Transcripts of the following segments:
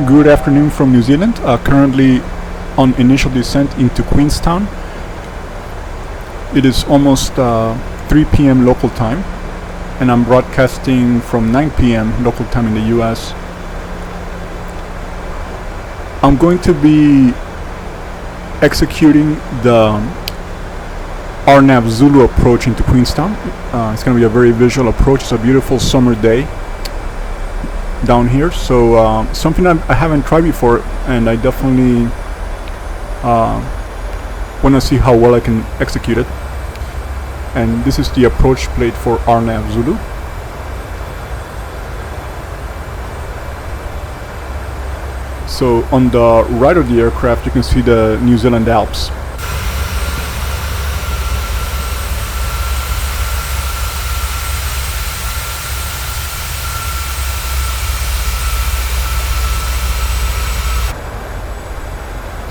Good afternoon from New Zealand. Currently on initial descent into Queenstown. It is almost 3 p.m. local time, and I'm broadcasting from 9 p.m. local time in the US. I'm going to be executing the RNAV Zulu approach into Queenstown. It's going to be a very visual approach. It's a beautiful summer day down here, so something I haven't tried before, and I definitely want to see how well I can execute it. And this is the approach plate for RNAV Zulu. So on the right of the aircraft you can see the New Zealand Alps.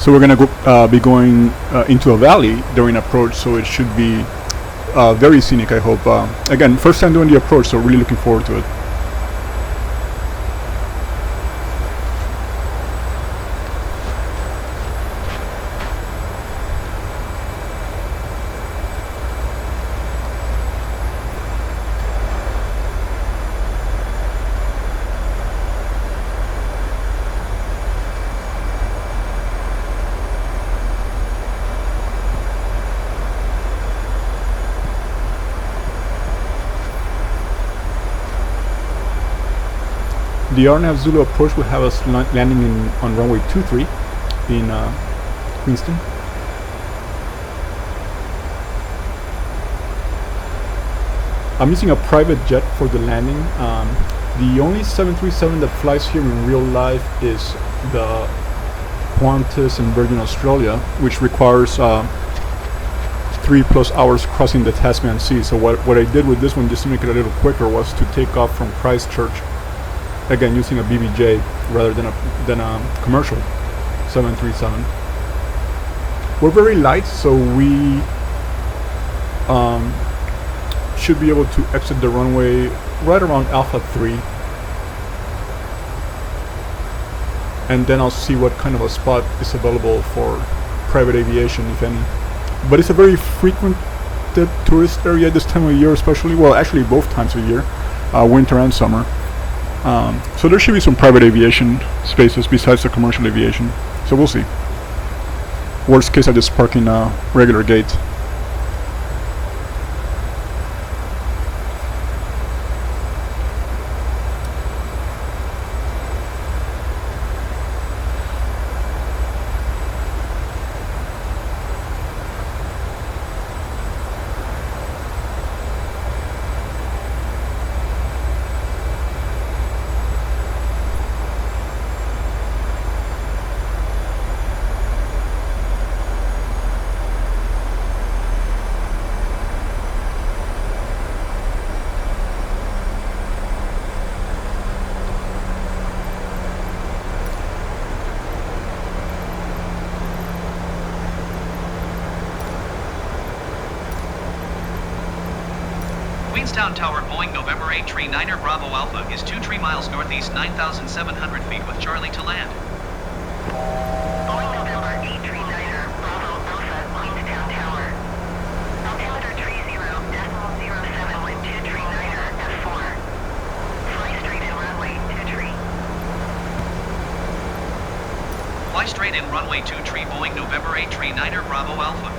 So we're going to be going into a valley during approach, so it should be very scenic, I hope. Again, first time doing the approach, so really looking forward to it. The RNAV Zulu approach will have us landing on runway 23 in Queenstown. I'm using a private jet for the landing. The only 737 that flies here in real life is the Qantas in Virgin Australia, which requires 3+ hours crossing the Tasman Sea. So what I did with this one, just to make it a little quicker, was to take off from Christchurch, again using a BBJ rather than a commercial 737. We're very light, so we should be able to exit the runway right around Alpha 3, and then I'll see what kind of a spot is available for private aviation, if any. But it's a very frequented tourist area this time of year, especially, well, actually both times of year, winter and summer. So there should be some private aviation spaces besides the commercial aviation. So we'll see. Worst case, I just park in a regular gate. Queenstown Tower, Boeing November 8 Tree 9er Bravo Alpha is 23 miles northeast, 9,700 feet with Charlie to land. Boeing November 8 Tree 9er Bravo Alpha, Queenstown Tower. Altimeter 30.07 with 2 Tree 9er F4. Fly straight in runway 2 Tree. Fly straight in runway 2 Tree, Boeing November 8 Tree 9er Bravo Alpha.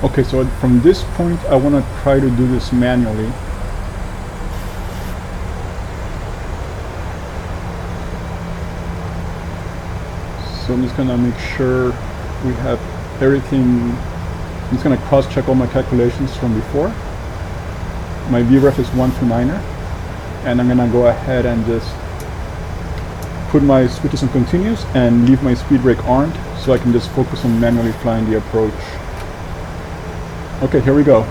Okay, so from this point I want to try to do this manually. So I'm just gonna make sure we have everything. I'm just gonna cross-check all my calculations from before. My VREF is 129er, and I'm gonna go ahead and just put my switches on continuous and leave my speed brake armed so I can just focus on manually flying the approach. Okay, here we go.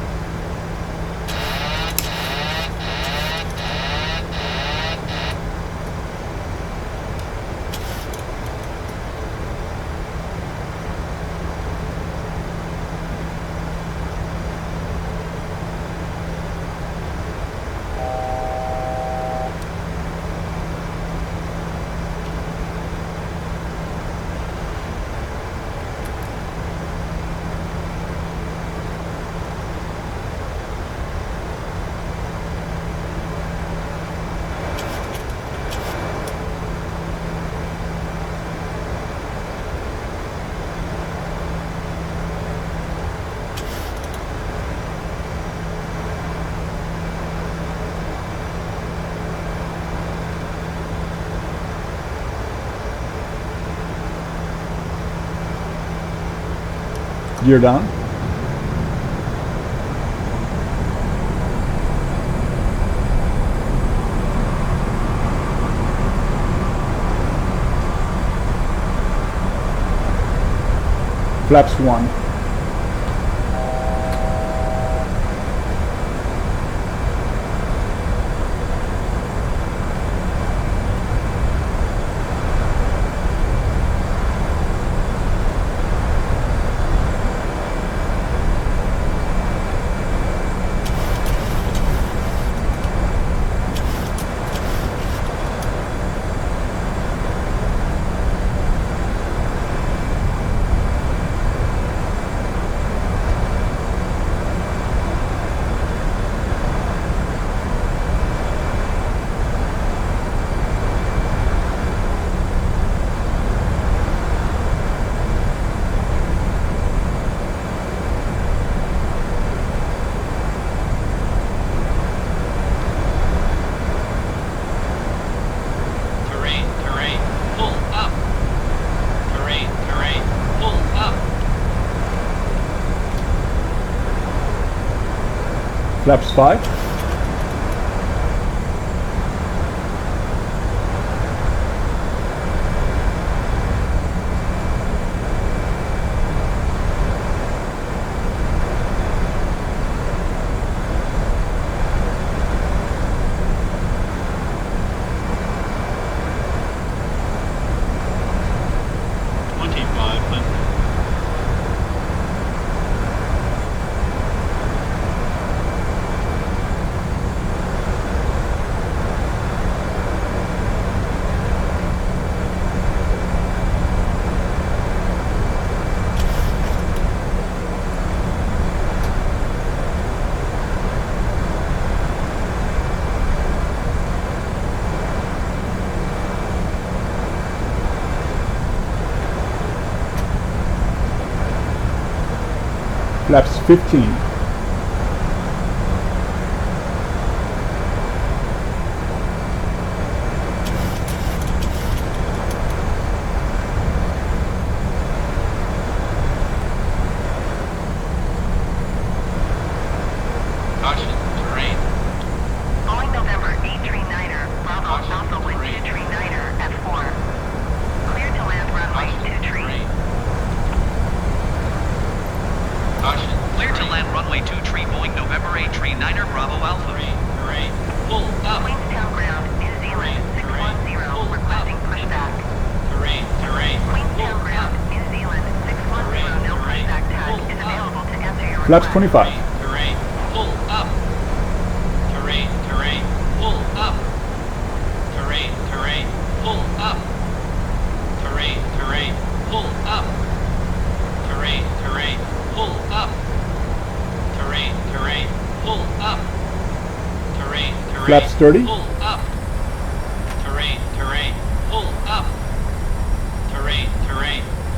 Gear down. Flaps 1. Flaps 5. Flaps 15. Queenstown ground, New Zealand, 610, requesting pushback. Queenstown ground, New Zealand, 610, no pushback tag is available to answer your Flaps request. 25. Terrain, pull up. Terrain, pull up. Terrain, pull up. Terrain, pull up. Terrain, pull up. Terrain, pull up. Terrain, Flaps 30. pull up. Terrain, pull up. Terrain,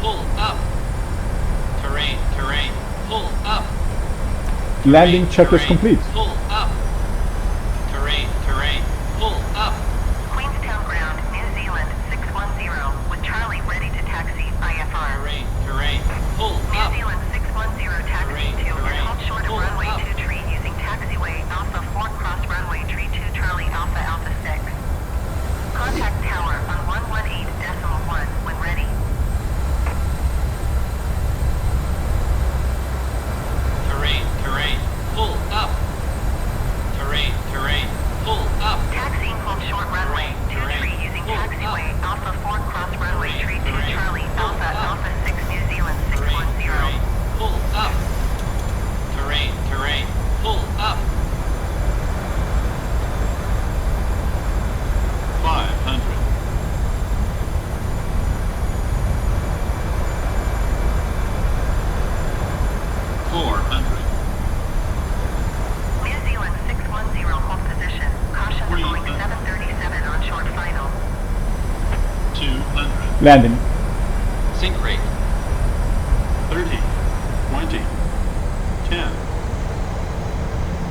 pull up. Terrain, pull up. Landing checklist complete. Pull up. Terrain, terrain. Pull up. Queenstown ground, New Zealand 610, with Charlie ready to taxi IFR. Terrain, terrain. Pull New up. Zealand 610 taxi Terrain, to and terrain. hold short of Pull runway up. 23 using taxiway Alpha 4 cross runway tree 2 Charlie Alpha Alpha 6. Contact tower on 118.1 when ready. Terrain, terrain. Pull up. Terrain, terrain. Pull up. Taxiing hold short runway 23 using Pull taxiway up. Alpha 4 cross runway Terrain, tree 2 terrain. Charlie Pull Alpha up. Alpha 6 New Zealand Terrain, 610. terrain. Pull up. Terrain, terrain. Pull up. 500. 400. New Zealand 610 hold position. Caution to Boeing 300. 737 on short final. 200. Landing. Sync rate. 30, 20, 10,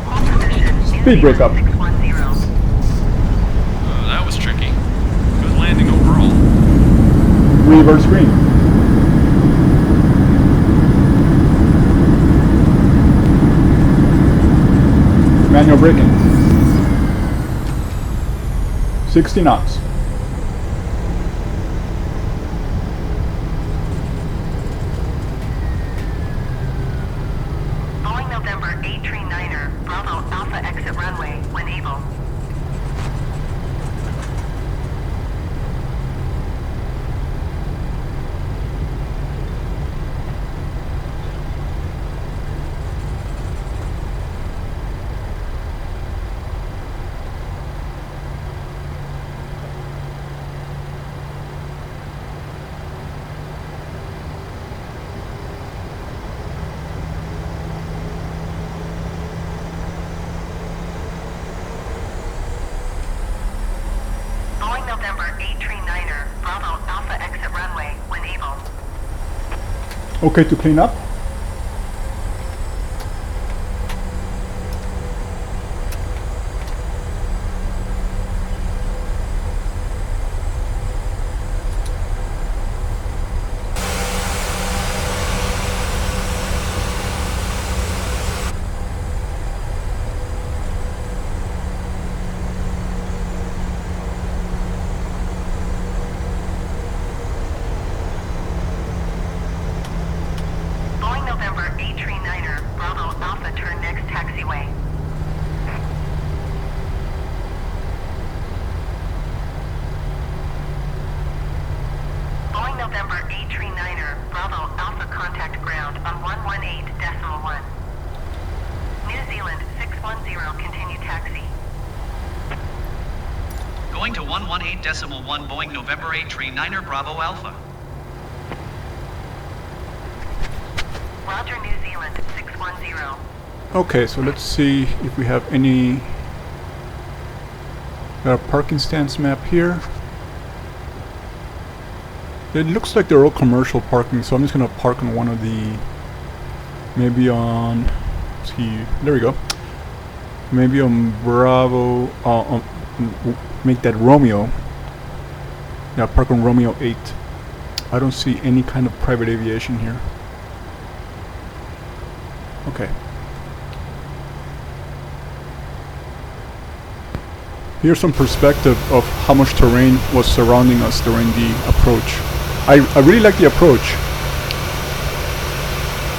Hold position. New Speed Zealand breakup. 610. That was tricky. Good landing overall. Reverse green. Manual braking. 60 knots. Boeing November 839er, Bravo Alpha exit runway when able. Boeing November 839er, Bravo Alpha exit runway when able. Okay to clean up. Boeing November 839er, Bravo Alpha turn next taxiway. Boeing November 839er, Bravo Alpha contact ground on 118.1. New Zealand 610 continue taxi. Going to 118.1 Boeing November 839er Bravo Alpha. Roger, New Zealand 610. Okay, so let's see if we have any. Got a parking stance map here. It looks like they're all commercial parking, so I'm just gonna park on one of the. Maybe on. Let's see. There we go. Maybe on Bravo. Make that Romeo. Yeah, park on Romeo 8. I don't see any kind of private aviation here. Okay. Here's some perspective of how much terrain was surrounding us during the approach. I really like the approach.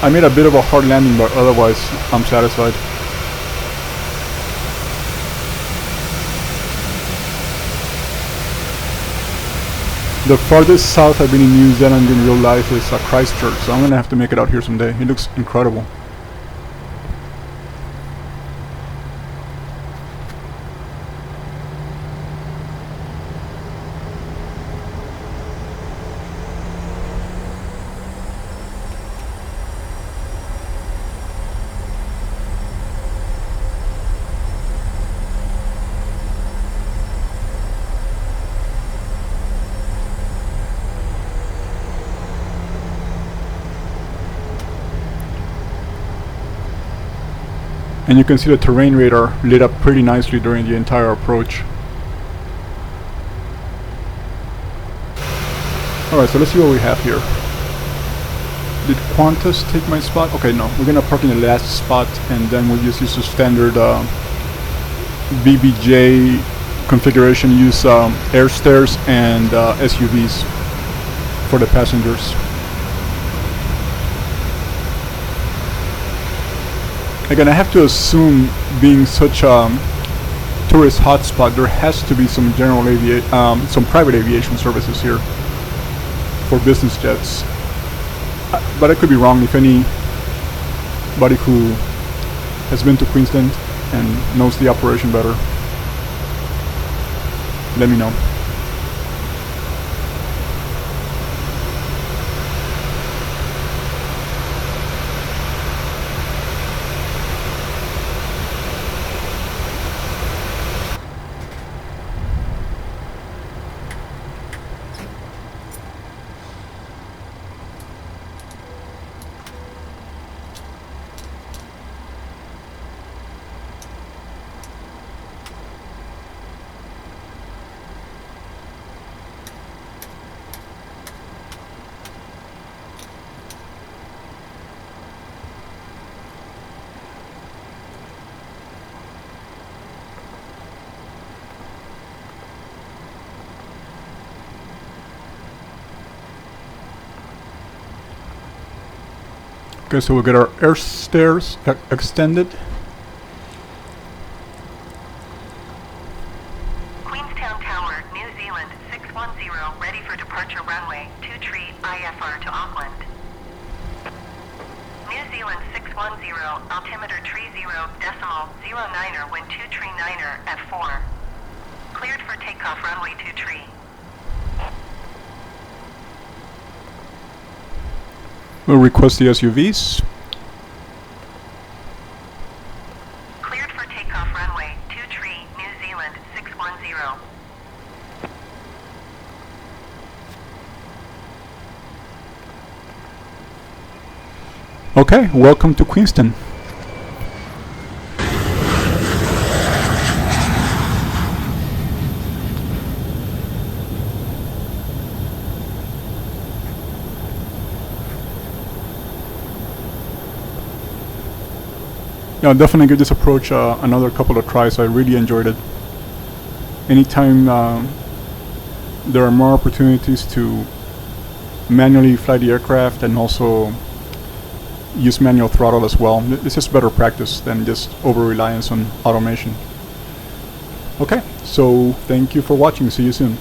I made a bit of a hard landing, but otherwise I'm satisfied. The farthest south I've been in New Zealand in real life is Christchurch, so I'm gonna have to make it out here someday. It looks incredible. And you can see the terrain radar lit up pretty nicely during the entire approach. Alright, so let's see what we have here. Did Qantas take my spot? Okay, no. We're gonna park in the last spot and then we'll just use the standard BBJ configuration. Use air stairs and SUVs for the passengers. Again, I have to assume, being such a tourist hotspot, there has to be some some private aviation services here for business jets. But I could be wrong. If anybody who has been to Queenstown and knows the operation better, let me know. Okay, so we'll get our air stairs extended. Queenstown Tower, New Zealand, 610, ready for departure runway, 23 IFR to Auckland. New Zealand 610, altimeter 30.09er, wind 239er at 4. Cleared for takeoff runway 23. We'll request the SUVs. Cleared for takeoff runway 23, New Zealand 610. Okay, welcome to Queenstown. Yeah, I'll definitely give this approach another couple of tries. I really enjoyed it. Anytime there are more opportunities to manually fly the aircraft and also use manual throttle as well, it's just better practice than just over-reliance on automation. Okay, so thank you for watching. See you soon.